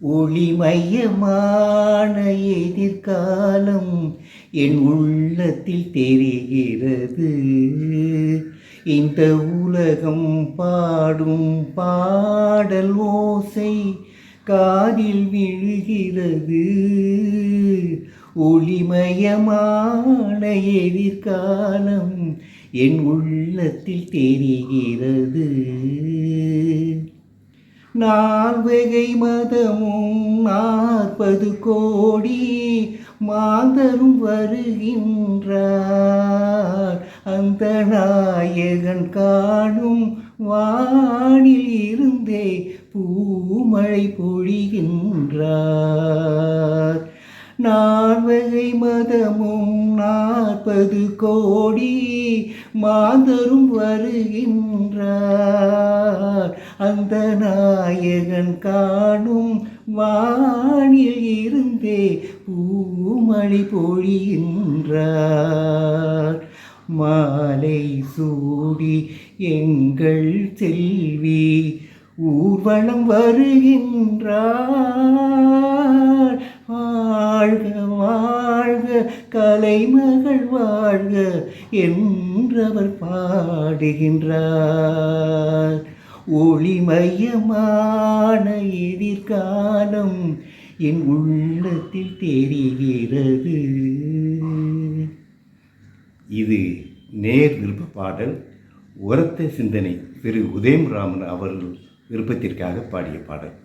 ஒளிமயமான எதிர்காலம் என் உள்ளத்தில் தெரிகிறது. இந்த உலகம் பாடும் பாடல் ஓசை காதில் விழுகிறது. ஒளிமயமான எதிர்காலம் என் உள்ளத்தில் தெரிகிறது. நால்வகை மதமும் 40 கோடி மாந்தரும் வருகின்றார். அந்த நாயகன் காணும் வானில் இருந்தே பூமழை பொழிகின்றார். நால்வகை மதமும் 40 கோடி மாந்தரும் வருகின்றார். அந்த நாயகன் காணும் வானில் இருந்தே பூமழை பொழிகின்றார். மாலை சூடி எங்கள் செல்வி ஊர்வலம் வருகின்றார். வாழ்க வாழ்க கலைமகள் வாழ்க என்றவர் பாடுகின்றார். ஒளிமயமான எதிர்காலம் என் உள்ளத்தில் தெரிகிறது. இது நேர் விருப்ப பாடல். உரத்த சிந்தனை திரு உதயம் ராமன் அவர்கள் விருப்பத்திற்காக பாடிய பாடல்.